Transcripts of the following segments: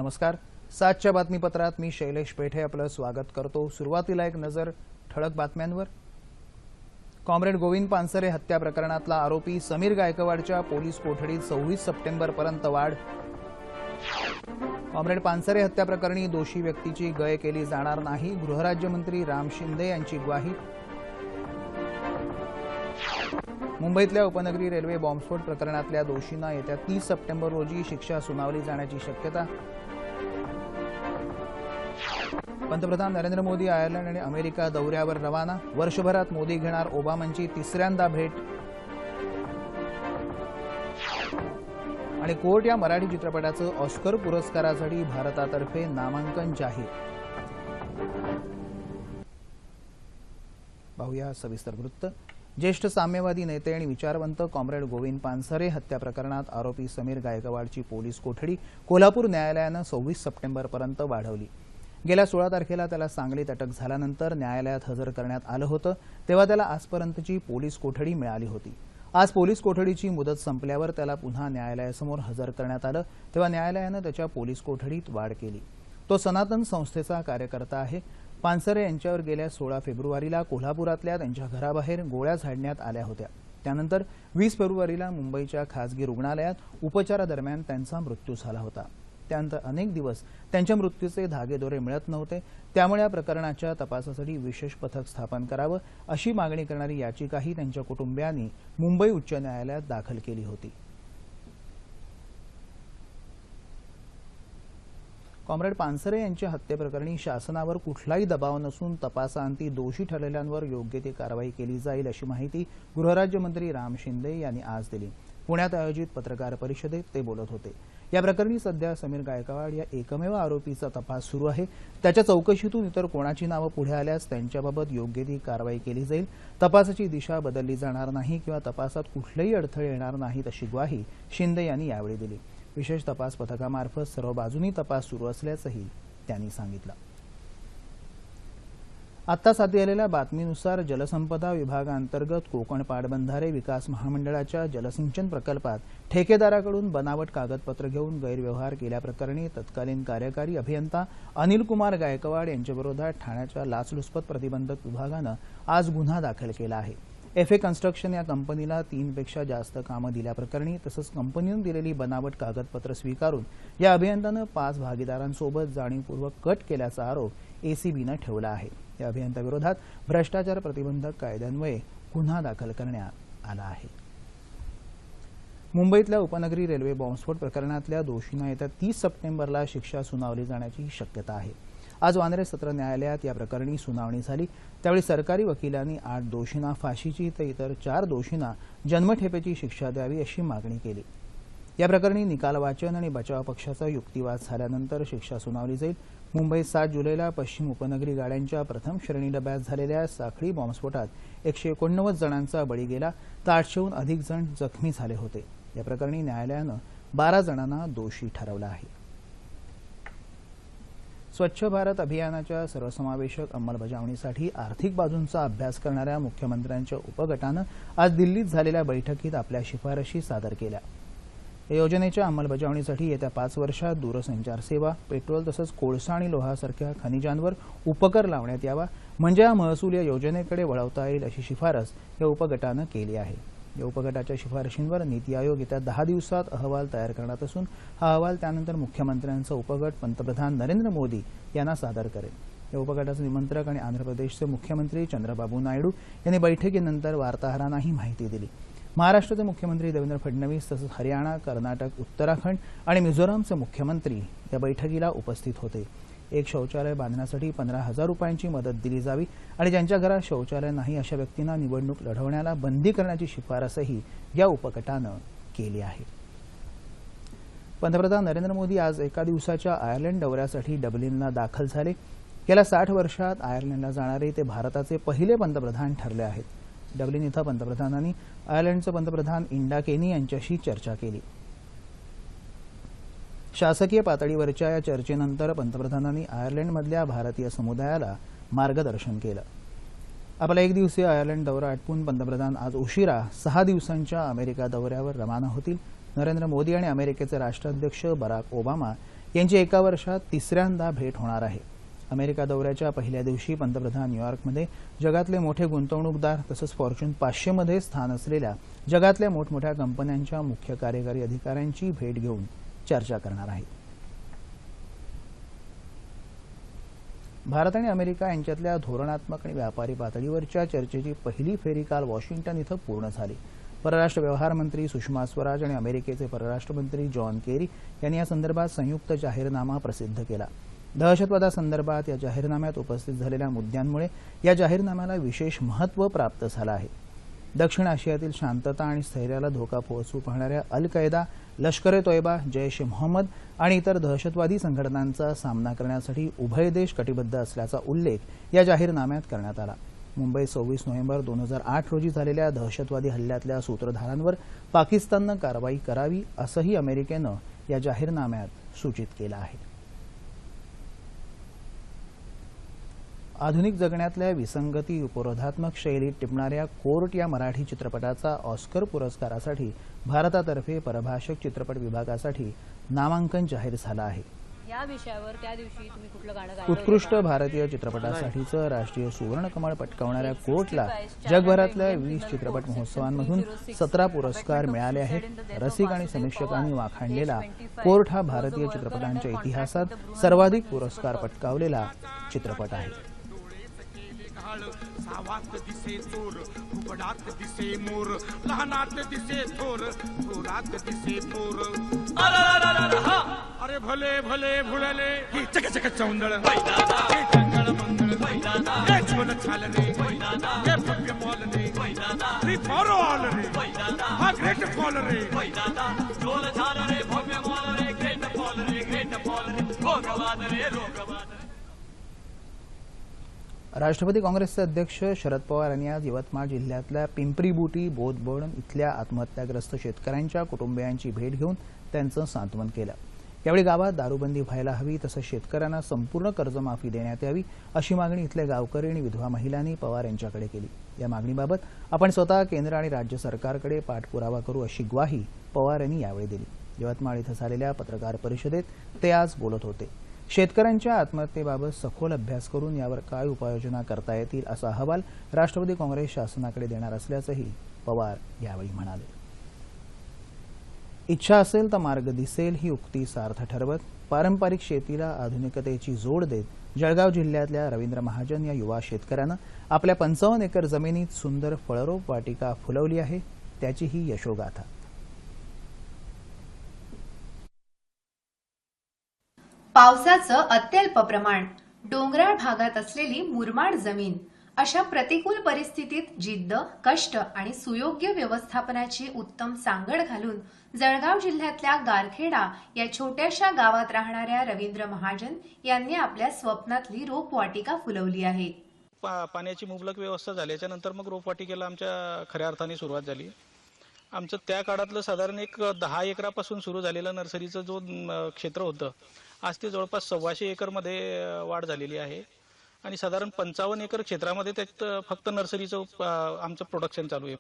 नमस्कार. 7च्या बातमीपत्रात मी शैलेश पेठे आपलं स्वागत करतो. सुरुवातीला एक नजर ठळक बातम्यांवर. कॉम्रेड गोविंद पानसरे हत्या प्रकरणातला आरोपी समीर गायकवाडच्या पोलीस कोठडीत 26 सप्टेंबरपर्यंत वाढ. कॉम्रेड पानसरे हत्या प्रकरणी दोषी व्यक्तीची गय केली जाणार नाही, गृहराज्यमंत्री राम शिंदे यांची ग्वाही. मुंबईतल्या उपनगरी रेल्वे बॉम्बस्फोट प्रकरणातल्या दोषींना येत्या 30 सप्टेंबर रोजी शिक्षा सुनावली जाण्याची शक्यता. पंतप्रधान नरेंद्र मोदी आयर्लंड आणि अमेरिका दौऱ्यावर रवाना. वर्षभरात मोदी घेणार ओबामांची तिसऱ्यांदा भेट. आणि कोर्ट या मराठी चित्रपटाचं ऑस्कर पुरस्कारासाठी भारतातर्फे नामांकन जाहीर. पाहूया सविस्तर वृत्त. ज्येष्ठ साम्यवादी नेते आणि विचारवंत कॉम्रेड गोविंद पानसरे हत्या प्रकरणात आरोपी समीर गायकवाडची पोलीस कोठडी कोल्हापूर न्यायालयानं 26 सप्टेंबरपर्यंत वाढवली. गेल्या 16 तारखेला त्याला सांगलीत अटक झाल्यानंतर न्यायालयात हजर करण्यात आलं होतं, तेव्हा त्याला आजपर्यंतची पोलीस कोठडी मिळाली होती. आज पोलीस कोठडीची मुदत संपल्यावर त्याला पुन्हा न्यायालयासमोर हजर करण्यात आलं, तेव्हा न्यायालयानं त्याच्या पोलीस कोठडीत वाढ केली. तो सनातन संस्थेचा कार्यकर्ता आहे. पानसरे यांच्यावर गेल्या 16 फेब्रुवारीला कोल्हापुरातल्या त्यांच्या घराबाहेर गोळ्या झाडण्यात आल्या होत्या. त्यानंतर 20 फेब्रुवारीला मुंबईच्या खासगी रुग्णालयात उपचारादरम्यान त्यांचा मृत्यू झाला होता. त्यानंतर अनेक दिवस त्यांच्या मृत्यूचे धागेदोरे मिळत नव्हते. त्यामुळे या प्रकरणाच्या तपासासाठी विशेष पथक स्थापन करावं अशी मागणी करणारी याचिकाही त्यांच्या कुटुंबियांनी मुंबई उच्च न्यायालयात दाखल केली होती. कॉम्रेड पानसरे यांच्या हत्येप्रकरणी शासनावर कुठलाही दबाव नसून तपासाअंती दोषी ठरलेल्यांवर योग्य ती कारवाई केली जाईल अशी माहिती गृहराज्यमंत्री राम शिंदे यांनी आज दिली. पुण्यात आयोजित पत्रकार परिषदेत ते बोलत होते. या प्रकरणी सध्या समीर गायकवाड या एकमेव आरोपीचा तपास सुरू आहे. त्याच्या चौकशीतून इतर कोणाची नावं पुढे आल्यास त्यांच्याबाबत योग्य ती कारवाई केली जाईल. तपासाची दिशा बदलली जाणार नाही किंवा तपासात कुठलेही अडथळे येणार नाहीत अशी ग्वाही शिंदे यांनी यावेळी दिली. विशेष तपास पथकामार्फत सर्व बाजूंनी तपास सुरू असल्याचंही त्यांनी सांगितलं. आत्ताच हाती आलेल्या बातमीनुसार जलसंपदा विभागाअंतर्गत कोकण पाटबंधारे विकास महामंडळाच्या जलसिंचन प्रकल्पात ठेकेदाराकडून बनावट कागदपत्र घेऊन गैरव्यवहार केल्याप्रकरणी तत्कालीन कार्यकारी अभियंता अनिल कुमार गायकवाड यांच्याविरोधात ठाण्याच्या लाचलुचपत प्रतिबंधक विभागानं आज गुन्हा दाखल केला आहे. एफए कन्स्ट्रक्शन या कंपनीला 3 पेक्षा जास्त कामं दिल्याप्रकरणी तसंच कंपनीनं दिलेली बनावट कागदपत्र स्वीकारून या अभियंत्यानं 5 भागीदारांसोबत जाणीवपूर्वक कट केल्याचा आरोप एसीबीनं ठेवला आहे. या अभियंत्याविरोधात भ्रष्टाचार प्रतिबंधक कायद्यान्वये गुन्हा दाखल करण्यात आला आहे. मुंबईतल्या उपनगरी रेल्वे बॉम्बस्फोट प्रकरणातल्या दोषींना येत्या 30 सप्टेंबरला शिक्षा सुनावली जाण्याची शक्यता आहे. आज वांद्रे सत्र न्यायालयात या प्रकरणी सुनावणी झाली. त्यावेळी सरकारी वकिलांनी 8 दोषींना फाशीची तर इतर 4 दोषींना जन्मठेपेची शिक्षा द्यावी अशी मागणी केली. या प्रकरणी निकाल वाचन आणि बचाव पक्षाचा युक्तिवाद झाल्यानंतर शिक्षा सुनावली जाईल. मुंबईत 7 जुलैला पश्चिम उपनगरी गाड्यांच्या प्रथम श्रेणी डब्यात झालेल्या साखळी बॉम्बस्फोटात 189 जणांचा बळी गेला तर 800हून अधिक जण जखमी झाले होते. या प्रकरणी न्यायालयानं 12 जणांना दोषी ठरवलं आहे. स्वच्छ भारत अभियानाच्या सर्वसमावेशक अंमलबजावणीसाठी आर्थिक बाजूंचा अभ्यास करणाऱ्या मुख्यमंत्र्यांच्या उपगटानं आज दिल्लीत झालेल्या बैठकीत आपल्या शिफारशी सादर केल्या. या योजनेच्या अंमलबजावणीसाठी येत्या 5 वर्षात दूरसंचार सेवा, पेट्रोल तसंच कोळसा आणि लोहासारख्या खनिजांवर उपकर लावण्यात यावा, म्हणजे हा महसूल या योजनेकडे वळवता येईल अशी शिफारस या उपगटानं केली आहे. या उपगटाच्या शिफारशींवर नीती आयोग येत्या 10 दिवसात अहवाल तयार करणार असून हा अहवाल त्यानंतर मुख्यमंत्र्यांचा उपगट पंतप्रधान नरेंद्र मोदी यांना सादर करेल. या उपगटाचे निमंत्रक आणि आंध्र प्रदेशचे मुख्यमंत्री चंद्रबाबू नायडू यांनी बैठकीनंतर वार्ताहरांना ही माहिती दिली. महाराष्ट्राचे मुख्यमंत्री देवेंद्र फडणवीस तसंच हरियाणा, कर्नाटक, उत्तराखंड आणि मिझोरामचे मुख्यमंत्री या बैठकीला उपस्थित होते. एक शौचालय बांधण्यासाठी 15,000 रुपयांची मदत दिली जावी आणि ज्यांच्या घरात शौचालय नाही अशा व्यक्तींना निवडणूक लढवण्याला बंदी करण्याची शिफारसही या उपगटानं केली आहे. पंतप्रधान नरेंद्र मोदी आज एका दिवसाच्या आयर्लंड दौऱ्यासाठी डब्लिनला दाखल झाले. गेल्या 60 वर्षात आयर्लंडला जाणारे ते भारताचे पहिले पंतप्रधान ठरले आहेत. डब्लिन इथं पंतप्रधानांनी आयर्लंडचे पंतप्रधान इंडा केनी यांच्याशी चर्चा केली. शासकीय पातळीवरच्या या चर्चेनंतर पंतप्रधानांनी आयर्लंडमधल्या भारतीय समुदायाला मार्गदर्शन केलं. आपला 1 दिवसीय आयर्लंड दौरा आटपून पंतप्रधान आज उशिरा 6 दिवसांच्या अमेरिका दौऱ्यावर रवाना होतील. नरेंद्र मोदी आणि अमेरिकेचे राष्ट्राध्यक्ष बराक ओबामा यांची एका वर्षात तिसऱ्यांदा भेट होणार आहे। अमेरिका दौऱ्याच्या पहिल्या दिवशी पंतप्रधान न्यूयॉर्कमध्ये जगातले मोठे गुंतवणूकदार तसंच फॉर्च्यून 500 मध्ये स्थान असलेल्या जगातल्या मोठमोठ्या कंपन्यांच्या मुख्य कार्यकारी अधिकाऱ्यांची भेट घेऊन चर्चा करणार आहेत। भारत आणि अमेरिका यांच्यातल्या धोरणात्मक आणि व्यापारी पातळीवरच्या चर्चेची पहिली फेरी काल वॉशिंग्टन इथं पूर्ण झाली। परराष्ट्र व्यवहार मंत्री सुषमा स्वराज आणि अमेरिकेचे परराष्ट्र मंत्री जॉन केरी यांनी या संदर्भात संयुक्त जाहीरनामा प्रसिद्ध केला। दहशतवादासंदर्भात या जाहीरनाम्यात उपस्थित झालेल्या मुद्द्यांमुळे या जाहीरनाम्याला विशेष महत्त्व प्राप्त झालं आहे। दक्षिण आशियातील शांतता आणि स्थैर्याला धोका पोहोचवू पाहणाऱ्या अल कैदा, लष्कर ए तोयबा, जैश ए मोहम्मद आणि इतर दहशतवादी संघटनांचा सामना करण्यासाठी उभय देश कटिबद्ध असल्याचा उल्लेख या जाहीरनाम्यात करण्यात आला। मुंबई 26 नोव्हेंबर 2008 रोजी झालेल्या दहशतवादी हल्ल्यातल्या सूत्रधारांवर पाकिस्ताननं कारवाई करावी असंही अमेरिकेनं या जाहीरनाम्यात सूचित केलं आहे। आधुनिक जगण्यातल्या विसंगती उपरोधात्मक शैलीत टिपणाऱ्या कोर्ट या मराठी चित्रपटाचा ऑस्कर पुरस्कारासाठी भारतातर्फे परभाषक चित्रपट विभागासाठी नामांकन जाहीर झालं आहे। या विषयावर त्या दिवशी तुम्ही कुठलं गाणं गायलं? उत्कृष्ट भारतीय चित्रपटासाठीचं राष्ट्रीय सुवर्ण कमळ पटकावणाऱ्या कोर्टला जगभरातल्या 20 चित्रपट महोत्सवांमधून 17 पुरस्कार मिळाले आहेत। रसिक आणि समीक्षकांनी वाखाणलेला कोर्ट हा भारतीय चित्रपटांच्या इतिहासात सर्वाधिक पुरस्कार पटकावलेला चित्रपट आहे। सावात दिसे चोर, फुकडात दिसे मोर, लहानात दिसे थोर, थोरात दिसे थोर। अरे भले भले भुलले ही चक चक चौंदळ, हे जंगल मंगळ, हे छोल छालने, हे भव्य मॉलने, फ्री फॉर ऑल रे, हा ग्रेट फॉल रे, छोल छाल रे, भव्य मॉल रे, ग्रेट फॉल रे, रोगवाद रे, रोगवाद। राष्ट्रवादी काँग्रेसचे अध्यक्ष शरद पवार यांनी आज यवतमाळ जिल्ह्यातल्या पिंपरीबुटी बोदबोड इथल्या आत्महत्याग्रस्त शेतकऱ्यांच्या कुटुंबियांची भेट घेऊन त्यांचं सांत्वन केलं। यावेळी गावात दारूबंदी व्हायला हवी तसंच शेतकऱ्यांना संपूर्ण कर्जमाफी देण्यात यावी अशी मागणी इथले गावकरी आणि विधवा महिलांनी पवार यांच्याकडे केली। या मागणीबाबत आपण स्वतः केंद्र आणि राज्य सरकारकडे पाठपुरावा करू अशी ग्वाही पवार यांनी यावेळी दिली। यवतमाळ इथं झालेल्या पत्रकार परिषदेत ते आज बोलत होते। शेतकऱ्यांच्या आत्महत्येबाबत सखोल अभ्यास करून यावर काय उपाययोजना करता येतील असा अहवाल राष्ट्रवादी काँग्रेस शासनाकडे देणार असल्याचंही पवार यावेळी म्हणाले। इच्छा असेल तर मार्ग दिसेल ही उक्ती सार्थ ठरवत पारंपरिक शेतीला आधुनिकतेची जोड देत जळगाव जिल्ह्यातल्या रवींद्र महाजन या युवा शेतकऱ्यानं आपल्या 55 एकर जमिनीत सुंदर फळरोप वाटिका फुलवली आहे, त्याची ही यशोगाथा। पावसाचं अत्यल्प प्रमाण, डोंगराळ भागात असलेली मुरमाड जमीन अशा प्रतिकूल परिस्थितीत जिद्द, कष्ट आणि सुयोग्य व्यवस्थापनाची उत्तम सांगड घालून जळगाव जिल्ह्यातल्या गारखेडा या छोट्याशा गावात राहणाऱ्या रवींद्र महाजन यांनी आपल्या स्वप्नातली रोपवाटिका फुलवली आहे। पाण्याची मुबलक व्यवस्था झाल्याच्या नंतर मग रोपवाटिकेला आमच्या खऱ्या अर्थाने सुरुवात झाली। आमचं त्या काळातलं साधारण एक 10 एकरापासून सुरू झालेलं नर्सरीचं जो क्षेत्र होतं आज ते जवळपास 125 एकरमध्ये वाढ झालेली आहे आणि साधारण 55 एकर क्षेत्रामध्ये त्यात फक्त नर्सरीचं आमचं प्रोडक्शन चालू आहे।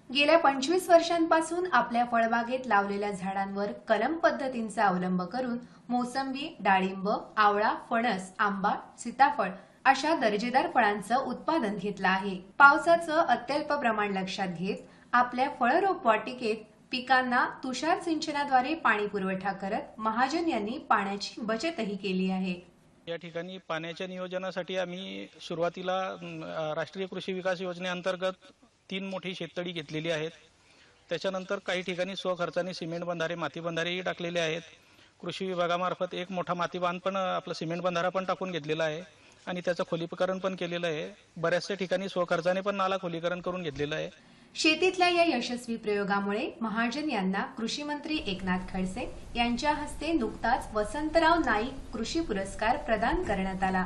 गेल्या 25 वर्षांपासून आपल्या फळबागेत लावलेल्या झाडांवर कलम पद्धतींचा अवलंब करून मोसंबी, डाळिंब, आवळा, फणस, आंबा, सीताफळ अशा दर्जेदार फळांचं उत्पादन घेतलं आहे। पावसाचं अत्यल्प प्रमाण लक्षात घेत आपल्या फळरोप वाटिकेत पिकांना तुषार सिंचनाद्वारे पाणी पुरवठा करत महाजन यांनी पाण्याची बचतही केली आहे। या ठिकाणी पाण्याच्या नियोजनासाठी आम्ही सुरुवातीला राष्ट्रीय कृषी विकास योजनेअंतर्गत 3 मोठी शेततळी घेतलेली आहेत। त्याच्यानंतर काही ठिकाणी स्वखर्चाने सिमेंट बंधारे, माती बंधारेही टाकलेले आहेत। कृषी विभागामार्फत एक मोठा माती बांध पण आपला सिमेंट बंधारा पण टाकून घेतलेला आहे आणि त्याचं खोलीकरण पण केलेलं आहे। बऱ्याचशा ठिकाणी स्वखर्चाने पण नाला खोलीकरण करून घेतलेलं आहे। शेतीतल्या या यशस्वी प्रयोगामुळे महाजन यांना कृषी मंत्री एकनाथ खडसे यांच्या हस्ते नुकताच वसंतराव नाईक कृषी पुरस्कार प्रदान करण्यात आला।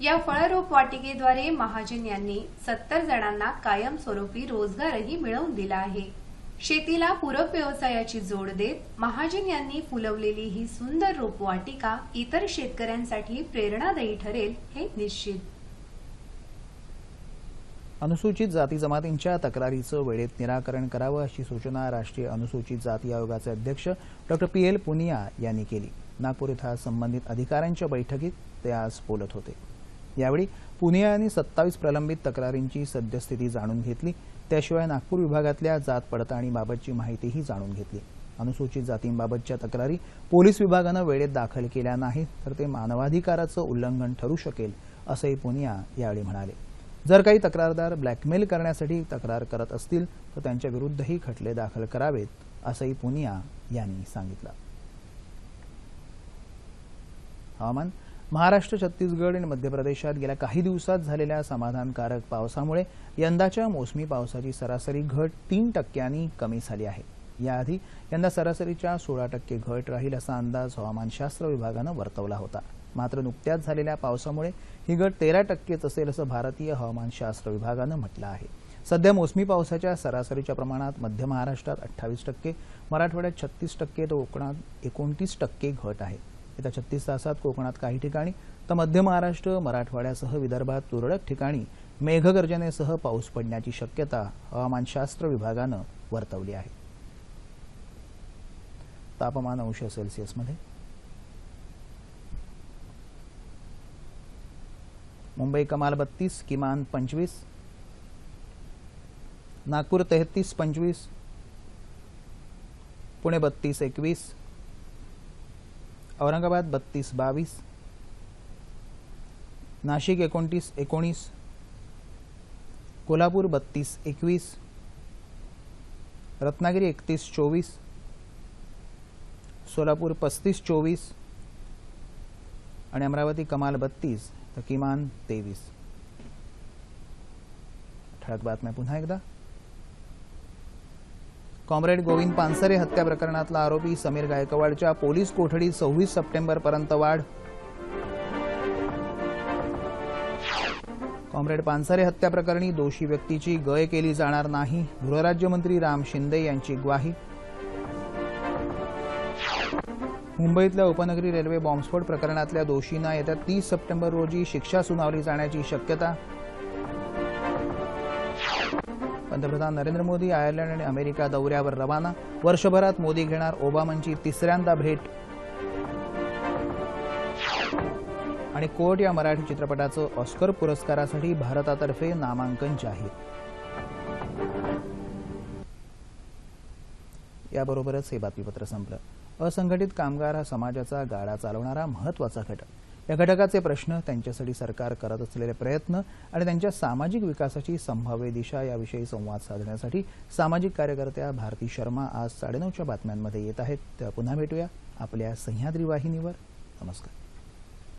या फळरोप वाटिकेद्वारे महाजन यांनी 70 जणांना कायमस्वरूपी रोजगारही मिळवून दिला आहे। शेतीला पूरक व्यवसायाची जोड देत महाजन यांनी फुलवलेली ही सुंदर रोपवाटिका इतर शेतकऱ्यांसाठी प्रेरणादायी ठरेल हे निश्चित। अनुसूचित जाती जमातींच्या तक्रारीचं वेळेत निराकरण करावं अशी सूचना राष्ट्रीय अनुसूचित जाती आयोगाचे अध्यक्ष डॉ. PL पुनिया यांनी केली। नागपूर इथं संबंधित अधिकाऱ्यांच्या बैठकीत ते आज बोलत होते। यावेळी पुनिया यांनी 27 प्रलंबित तक्रारींची सद्यस्थिती जाणून घेतली। त्याशिवाय नागपूर विभागातल्या जात पडताळणीबाबतची माहितीही जाणून घेतली। अनुसूचित जातींबाबतच्या तक्रारी पोलीस विभागानं वेळेत दाखल केल्या नाहीत तर ते मानवाधिकाराचं उल्लंघन ठरू शकेल असंही पुनिया यावेळी म्हणाले। जर काही तक्रारदार ब्लॅकमेल करण्यासाठी तक्रार करत असतील तर त्यांच्या विरुद्धही खटले दाखल करावेत असंही पुनिया यांनी सांगितलं। हवामान। महाराष्ट्र, छत्तीसगड आणि मध्य प्रदेशात गेल्या काही दिवसात झालेल्या समाधानकारक पावसामुळे यंदाच्या मोसमी पावसाची सरासरी घट 3% कमी झाली आहे। याआधी यंदा सरासरीच्या 16% घट राहील असा अंदाज हवामानशास्त्र विभागानं वर्तवला होता। मात्र नुकत्याच झालेल्या पावसामुळे ही घट 13%च असेल असं भारतीय हवामानशास्त्र विभागानं म्हटलं आहे। सध्या मोसमी पावसाच्या सरासरीच्या प्रमाणात मध्य महाराष्ट्रात 28%, मराठवाड्यात 36% तर कोकणात 29% घट आहे। येत्या 36 तासात कोकणात काही ठिकाणी तर मध्य महाराष्ट्र, मराठवाड्यासह विदर्भात तुरळक ठिकाणी मेघगर्जनेसह पाऊस पडण्याची शक्यता हवामानशास्त्र विभागानं वर्तवली आहे। तापमान अंश मध्ये मुंबई कमाल 32, किमान 25, नागपूर 33-25, पुणे 32-21, औरंगाबाद 32-22, नाशिक 29-19, कोल्हापूर 32-21, रत्नागिरी 31-24, सोलापूर 35-24 आणि अमरावती कमाल 32 तर किमान 23। ठळक बातम्या पुन्हा एकदा। कॉम्रेड गोविंद पानसरे हत्या प्रकरणातला आरोपी समीर गायकवाडच्या पोलीस कोठडीत 26 सप्टेंबरपर्यंत वाढ। कॉम्रेड पानसरे हत्या प्रकरणी दोषी व्यक्तीची गय केली जाणार नाही, गृहराज्यमंत्री राम शिंदे यांची ग्वाही। मुंबईतल्या उपनगरी रेल्वे बॉम्बस्फोट प्रकरणातल्या दोषींना येत्या 30 सप्टेंबर रोजी शिक्षा सुनावली जाण्याची शक्यता। पंतप्रधान नरेंद्र मोदी आयर्लंड आणि अमेरिका दौऱ्यावर रवाना, वर्षभरात मोदी घेणार ओबामांची तिसऱ्यांदा भेट। आणि कोर्ट या मराठी चित्रपटाचं ऑस्कर पुरस्कारासाठी भारतातर्फे नामांकन जाहीर। याबरोबरच हे बातमीपत्र संपलं। असंघटित कामगार हा समाजाचा गाडा चालवणारा महत्त्वाचा घटक। या घटकाचे प्रश्न, त्यांच्यासाठी सरकार करत असलेले प्रयत्न आणि त्यांच्या सामाजिक विकासाची संभाव्य दिशा याविषयी संवाद साधण्यासाठी सामाजिक कार्यकर्त्या भारती शर्मा आज 9:30च्या बातम्यांमध्ये येत आहेत। तेव्हा पुन्हा भेटूया आपल्या सह्याद्री वाहिनीवर। नमस्कार।